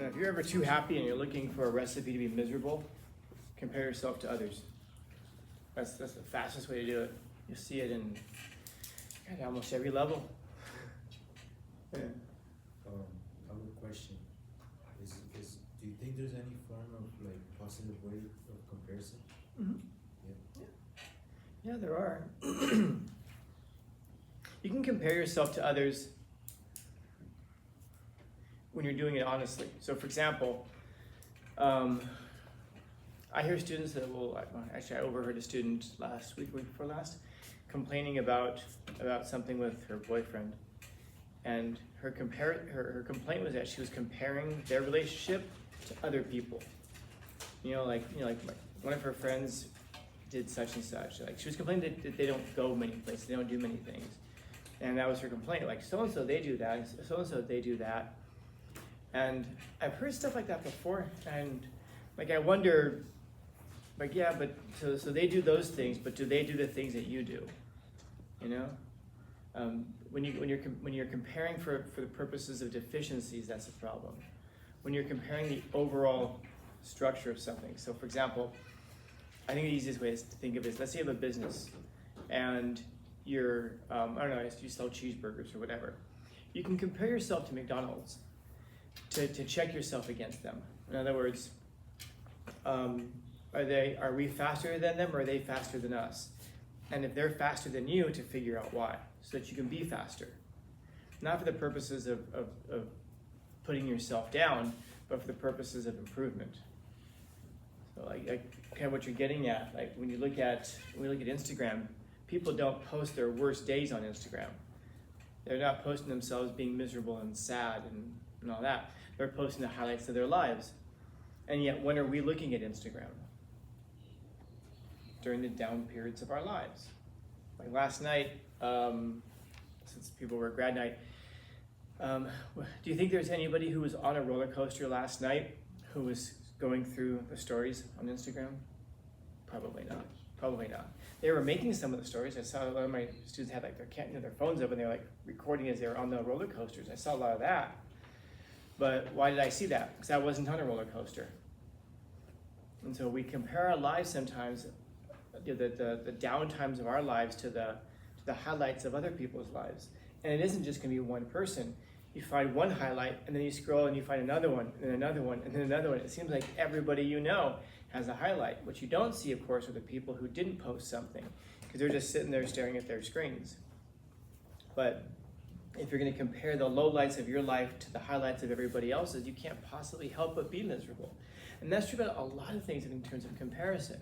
And if you're ever too happy and you're looking for a recipe to be miserable, compare yourself to others. That's the fastest way to do it. You see it in almost every level. Yeah. I have a question. Is do you think there's any form of like positive way of comparison? Mm-hmm. Yeah, there are. You can compare yourself to others when you're doing it honestly. So for example, I hear students that will, actually I overheard a student week before last, complaining about something with her boyfriend. And her complaint was that she was comparing their relationship to other people. Like one of her friends did such and such. Like she was complaining that they don't go many places, they don't do many things. And that was her complaint. Like so-and-so they do that, so-and-so they do that. And I've heard stuff like that before, and like I wonder, like yeah, but so they do those things, but do they do the things that you do? When you're comparing for the purposes of deficiencies, that's a problem. When you're comparing the overall structure of something. So for example, I think the easiest way is to think of it is, let's say you have a business and you're, I don't know, you sell cheeseburgers or whatever. You can compare yourself to McDonald's to check yourself against them. In other words, are we faster than them, or are they faster than us? And if they're faster than you, to figure out why, so that you can be faster. Not for the purposes of putting yourself down, but for the purposes of improvement. So like kind of what you're getting at, like when we look at Instagram, people don't post their worst days on Instagram. They're not posting themselves being miserable and sad and all that. They're posting the highlights of their lives. And yet, when are we looking at Instagram? During the down periods of our lives. Like last night, since people were at grad night, do you think there's anybody who was on a roller coaster last night who was going through the stories on Instagram? Probably not. Probably not. They were making some of the stories. I saw a lot of my students had like their phones up and they're like recording as they were on the roller coasters. I saw a lot of that. But why did I see that? Because I wasn't on a roller coaster. And so we compare our lives sometimes, the down times of our lives to the highlights of other people's lives. And it isn't just going to be one person. You find one highlight, and then you scroll and you find another one, and then another one, and then another one. It seems like everybody you know has a highlight. What you don't see, of course, are the people who didn't post something, because they're just sitting there staring at their screens. But if you're going to compare the lowlights of your life to the highlights of everybody else's, you can't possibly help but be miserable. And that's true about a lot of things in terms of comparison.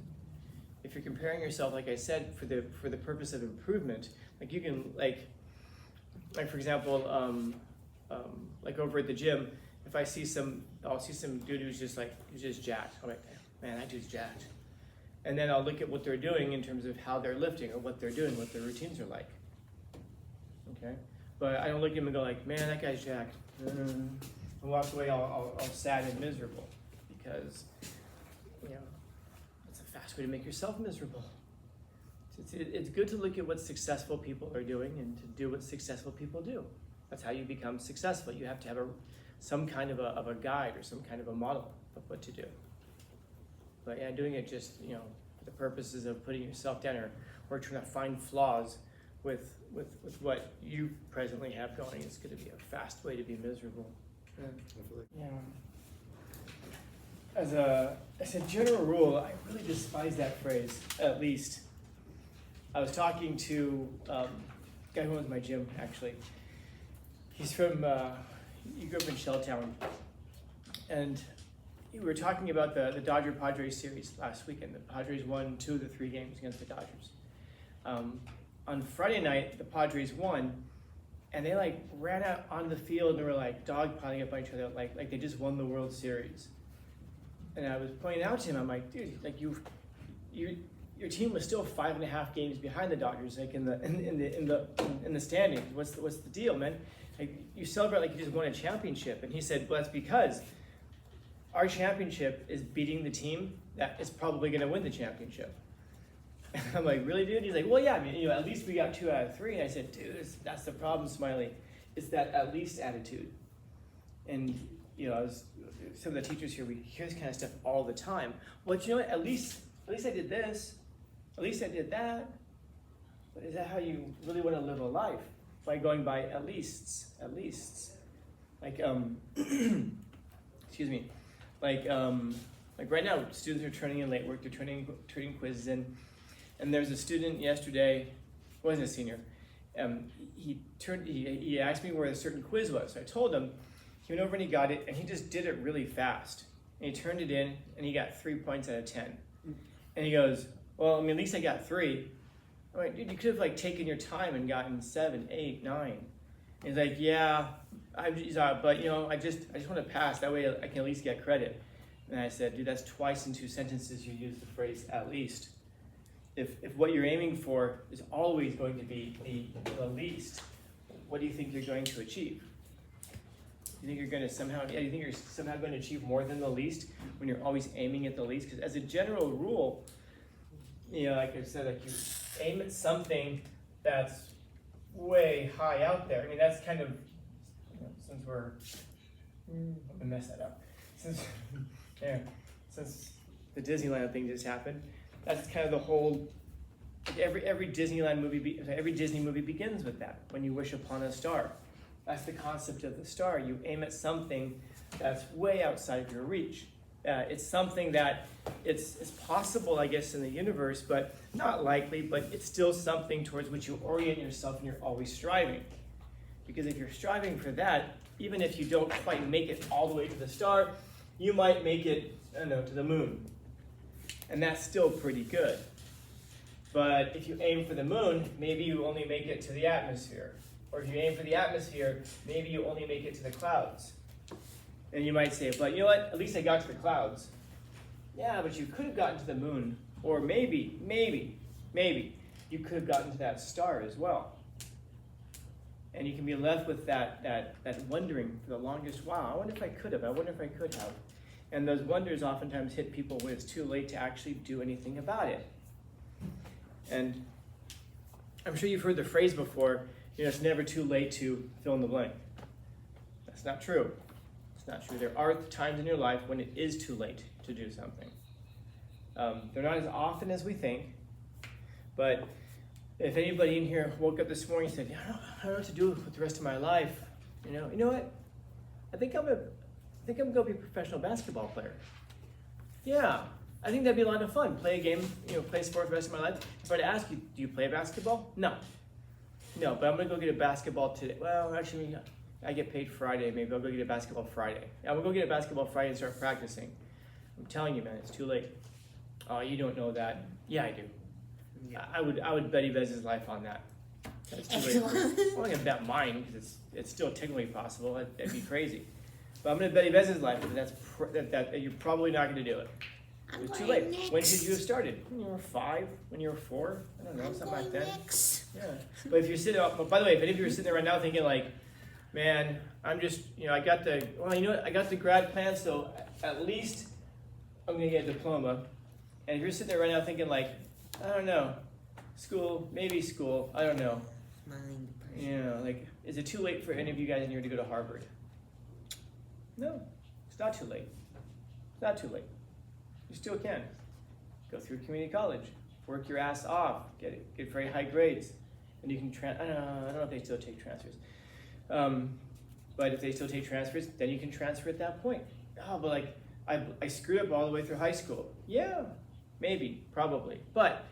If you're comparing yourself, like I said, for the purpose of improvement, like you can like for example, like over at the gym, if I'll see some dude who's just jacked. I'm like, man, that dude's jacked. And then I'll look at what they're doing in terms of how they're lifting or what they're doing, what their routines are like. Okay, but I don't look at him and go like, man, that guy's jacked. And walk away all sad and miserable, because it's a fast way to make yourself miserable. It's good to look at what successful people are doing and to do what successful people do. That's how you become successful. You have to have some kind of a guide or some kind of a model of what to do. But yeah, doing it just for the purposes of putting yourself down or trying to find flaws with what you presently have going is going to be a fast way to be miserable. Yeah. As a general rule, I really despise that phrase. At least, I was talking to a guy who owns my gym. Actually, he's from. He grew up in Shelltown, and we were talking about the Dodger-Padres series last weekend. The Padres won 2 of the 3 games against the Dodgers. On Friday night, the Padres won, and they like ran out on the field and were like dogpiling up on each other, like they just won the World Series. And I was pointing out to him, I'm like, dude, like your team was still 5.5 games behind the Dodgers, like in the standings. What's the deal, man? Like you celebrate like you just won a championship. And he said, well, that's because our championship is beating the team that is probably going to win the championship. And I'm like, really, dude? He's like, well, yeah, I mean, at least we got 2 out of 3. And I said, dude, that's the problem, Smiley. It's that at least attitude. And some of the teachers here, we hear this kind of stuff all the time. Well, you know what, at least I did this, at least I did that. But is that how you really want to live a life? By going by at leasts. Like, excuse me, like right now, students are turning in late work, they're turning quizzes in, and there's a student yesterday, wasn't a senior, he asked me where a certain quiz was, so I told him, he went over and he got it, and he just did it really fast, and he turned it in, and he got 3 points out of 10, and he goes, well, I mean, at least I got 3. I'm like, dude, you could have taken your time and gotten 7, 8, 9. And he's like, yeah, but I just want to pass. That way I can at least get credit. And I said, dude, that's twice in 2 sentences you use the phrase "at least." If what you're aiming for is always going to be the least, what do you think you're going to achieve? You think you're going to somehow going to achieve more than the least when you're always aiming at the least? Because as a general rule, like I said, you aim at something that's way high out there. I mean, that's kind of, since we're, I'm gonna mess that up. Since the Disneyland thing just happened, that's kind of the whole, every Disneyland movie, every Disney movie begins with that, when you wish upon a star. That's the concept of the star. You aim at something that's way outside of your reach. It's something that it's possible, I guess, in the universe, but not likely, but it's still something towards which you orient yourself and you're always striving. Because if you're striving for that, even if you don't quite make it all the way to the star, you might make it, to the moon. And that's still pretty good. But if you aim for the moon, maybe you only make it to the atmosphere. Or if you aim for the atmosphere, maybe you only make it to the clouds. And you might say, but you know what, at least I got to the clouds. Yeah, but you could have gotten to the moon. Or maybe, you could have gotten to that star as well. And you can be left with that wondering for the longest while. I wonder if I could have. And those wonders oftentimes hit people when it's too late to actually do anything about it. And I'm sure you've heard the phrase before, it's never too late to fill in the blank. That's not true. Not true. There are times in your life when it is too late to do something. They're not as often as we think, but if anybody in here woke up this morning and said, I don't know what to do with the rest of my life, you know what? I think I'm gonna be a professional basketball player. Yeah, I think that'd be a lot of fun. Play a game, play sport for the rest of my life. If I were to ask you, do you play basketball? No, but I'm gonna go get a basketball today. Well, actually, I get paid Friday, maybe I'll go get a basketball Friday. Yeah, we'll go get a basketball Friday and start practicing. I'm telling you, man, it's too late. Oh, you don't know that. Yeah, I do. Yeah. I would bet Yvez's life on that. That's too late. I'm not gonna bet mine because it's still technically possible. That'd be crazy. But I'm gonna bet Yvez's life that you're probably not gonna do it. It was too late. Next. When did you have started? When you were 5? When you were 4? I don't know, something like that. Next. Yeah. But if you're sitting, by the way, if any of you are sitting there right now thinking man, I'm just, I got the grad plan, so at least I'm gonna get a diploma. And if you're sitting there right now thinking I don't know, maybe school, I don't know. Is it too late for any of you guys in here to go to Harvard? No, it's not too late. It's not too late. You still can. Go through community college, work your ass off, get very high grades, and you can, I don't know if they still take transfers. But if they still take transfers, then you can transfer at that point. Oh, but I screwed up all the way through high school. Yeah, maybe, probably. But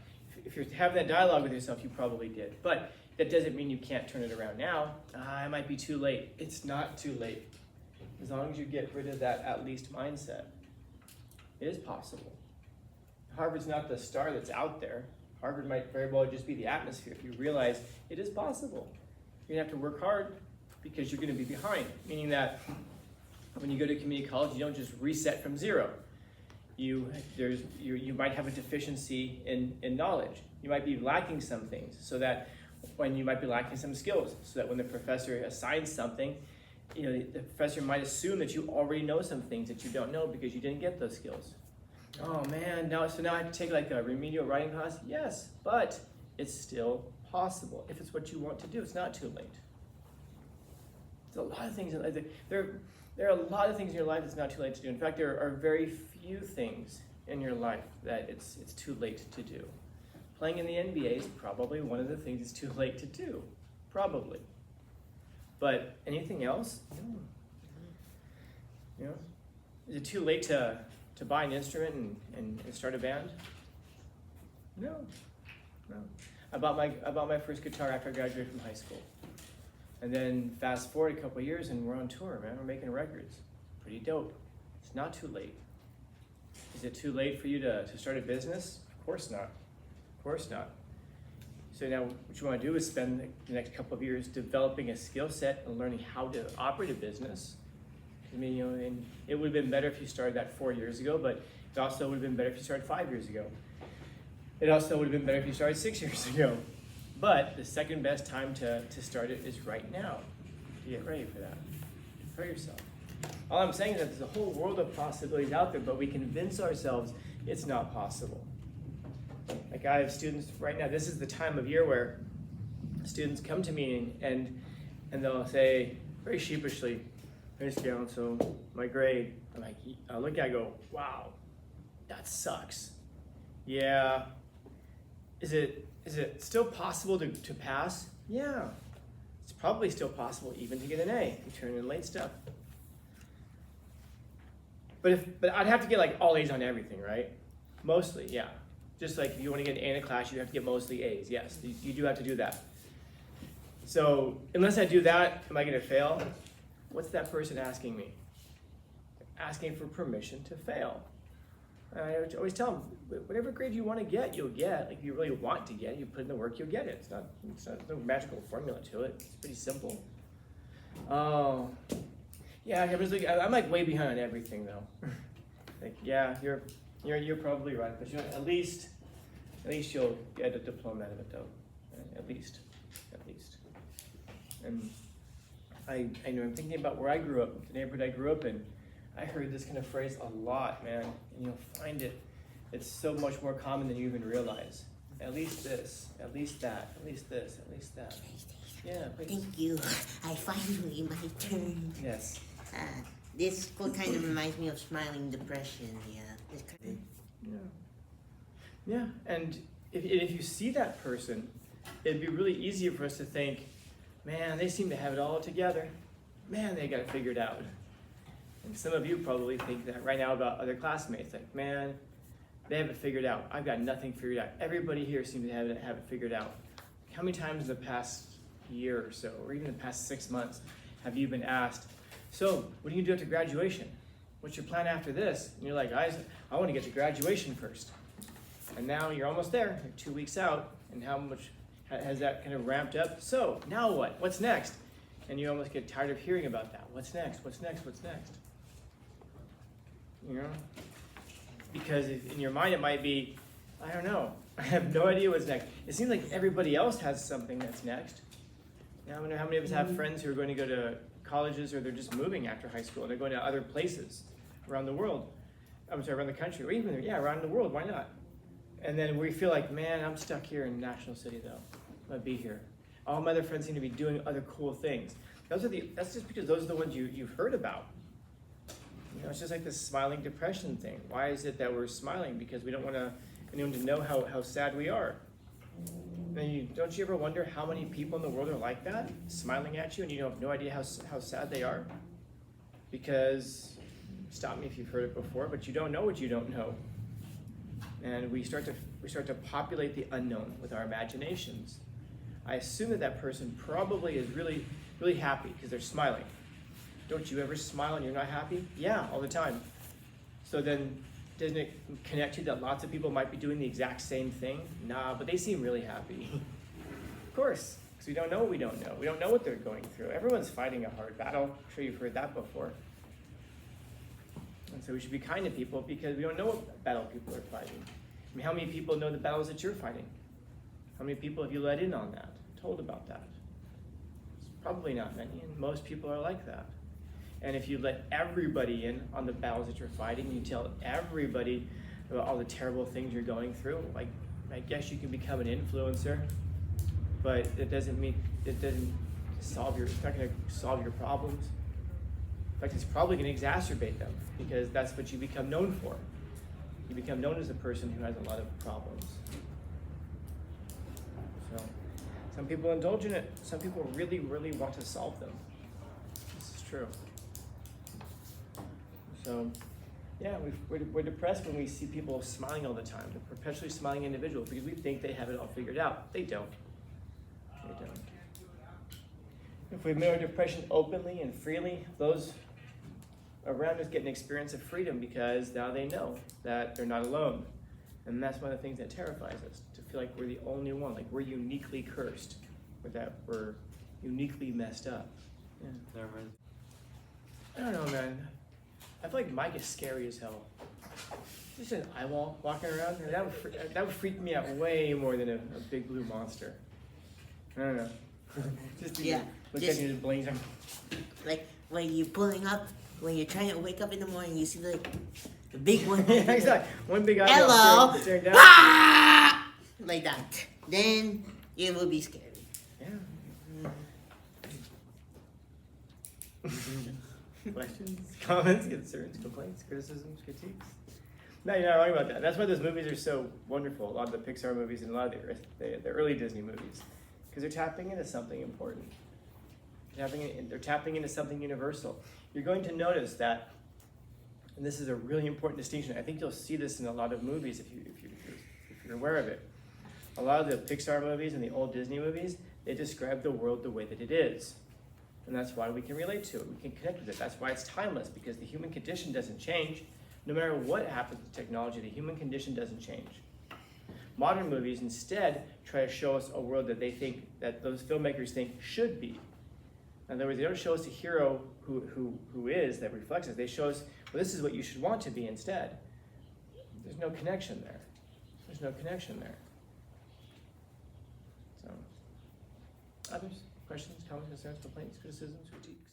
if you're having that dialogue with yourself, you probably did. But that doesn't mean you can't turn it around now. It might be too late. It's not too late. As long as you get rid of that at least mindset, it is possible. Harvard's not the star that's out there. Harvard might very well just be the atmosphere if you realize it is possible. You're gonna have to work hard because you're gonna be behind, meaning that when you go to community college, you don't just reset from zero. You might have a deficiency in knowledge. You might be lacking some things, so that when you might be lacking some skills, so that when the professor assigns something, the professor might assume that you already know some things that you don't know because you didn't get those skills. Oh man, now I have to take a remedial writing class? Yes, but it's still possible. If it's what you want to do, it's not too late. There's a lot of things. There are a lot of things in your life it's not too late to do. In fact, there are very few things in your life that it's too late to do. Playing in the NBA is probably one of the things it's too late to do. Probably. But anything else? No. You know? Is it too late to buy an instrument and start a band? No. No. I bought my first guitar after I graduated from high school. And then fast forward a couple of years and we're on tour, man. We're making records. Pretty dope. It's not too late. Is it too late for you to start a business? Of course not. Of course not. So now what you want to do is spend the next couple of years developing a skill set and learning how to operate a business. I mean, you know, and it would have been better if you started that 4 years ago, but it also would have been better if you started 5 years ago. It also would have been better if you started 6 years ago. But the second best time to start it is right now. To get ready for that. Prepare yourself. All I'm saying is that there's a whole world of possibilities out there, but we convince ourselves it's not possible. Like I have students right now, this is the time of year where students come to me and they'll say very sheepishly, "Hey, Scout, so my grade." I'm like, I look at it and go, "Wow, that sucks." Yeah. Is it still possible to pass? Yeah. It's probably still possible even to get an A if you turn in late stuff. But I'd have to get like all A's on everything, right? Mostly, yeah. Just like if you want to get an A in a class, you have to get mostly A's. Yes, you do have to do that. So unless I do that, am I going to fail? What's that person asking me? Asking for permission to fail. I always tell them, whatever grade you want to get, you'll get. Like if you really want to get it, you put in the work, you'll get it. It's not no magical formula to it. It's pretty simple. Oh, yeah. I'm like way behind on everything though. Like yeah, you're probably right, but at least you'll get a diploma out of it though. At least. And I know I'm thinking about where I grew up, the neighborhood I grew up in. I heard this kind of phrase a lot, man, and you'll find it's so much more common than you even realize. At least this, at least that, at least this, at least that. Yeah, please. Thank you. I finally my turn. Yes. This quote kind of reminds me of smiling depression. Yeah. This kind Yeah, and if you see that person, it'd be really easy for us to think, man, they seem to have it all together. Man, they got it figured out. And some of you probably think that right now about other classmates, like, man, they have it figured out. I've got nothing figured out. Everybody here seems to have it figured out. How many times in the past year or so, or even the past 6 months, have you been asked, so what are you gonna do after graduation? What's your plan after this? And you're like, I want to get to graduation first. And now you're almost there, you're 2 weeks out, and how much has that kind of ramped up? So now what? What's next? And you almost get tired of hearing about that. What's next? What's next? What's next? You know? Because in your mind it might be, I don't know. I have no idea what's next. It seems like everybody else has something that's next. Now I wonder how many of us have friends who are going to go to colleges or they're just moving after high school. They're going to other places around the world. I'm sorry, around the country, or even, around the world, why not? And then we feel like, man, I'm stuck here in National City though. I'm gonna be here. All my other friends seem to be doing other cool things. That's just because those are the ones you've heard about. You know, it's just like this smiling depression thing. Why is it that we're smiling? Because we don't want anyone to know how sad we are. And don't you ever wonder how many people in the world are like that, smiling at you, and you have no idea how sad they are? Because, stop me if you've heard it before, but you don't know what you don't know. And we start to populate the unknown with our imaginations. I assume that person probably is really, really happy because they're smiling. Don't you ever smile and you're not happy? Yeah, all the time. So then, doesn't it connect you that lots of people might be doing the exact same thing? Nah, but they seem really happy. Of course, because we don't know what we don't know. We don't know what they're going through. Everyone's fighting a hard battle. I'm sure you've heard that before. And so we should be kind to people because we don't know what battle people are fighting. I mean, how many people know the battles that you're fighting? How many people have you let in on that, told about that? It's probably not many, and most people are like that. And if you let everybody in on the battles that you're fighting, you tell everybody about all the terrible things you're going through, like, I guess you can become an influencer, but it doesn't solve it's not gonna solve your problems. In fact, it's probably going to exacerbate them because that's what you become known for. You become known as a person who has a lot of problems. So, some people indulge in it. Some people really, really want to solve them. This is true. So, yeah, we're depressed when we see people smiling all the time. They're perpetually smiling individuals because we think they have it all figured out. They don't. They don't. If we admit our depression openly and freely, those around us get an experience of freedom because now they know that they're not alone. And that's one of the things that terrifies us, to feel like we're the only one, like we're uniquely cursed, or that we're uniquely messed up. Yeah. I don't know, man. I feel like Mike is scary as hell. Just an eyeball walking around, that would freak me out way more than a big blue monster. I don't know. Just Yeah, look just- at you and blink. Like when you're pulling up, when you're trying to wake up in the morning, you see like the big one. Yeah, exactly. One big eyeball Hello. staring down. Ah! Like that. Then it will be scary. Yeah. Questions, comments, concerns, complaints, criticisms, critiques? No, you're not wrong about that. That's why those movies are so wonderful. A lot of the Pixar movies and a lot of the early Disney movies, because they're tapping into something important. They're tapping into something universal. You're going to notice that, and this is a really important distinction. I think you'll see this in a lot of movies if you're aware of it. A lot of the Pixar movies and the old Disney movies, they describe the world the way that it is. And that's why we can relate to it. We can connect with it. That's why it's timeless, because the human condition doesn't change. No matter what happens to technology, the human condition doesn't change. Modern movies instead try to show us a world that they think, that those filmmakers think should be. In other words, they don't show us a hero who is, that reflects us. They show us, well, this is what you should want to be instead. There's no connection there. There's no connection there. So, others? Questions, comments, concerns, complaints, criticisms, critiques?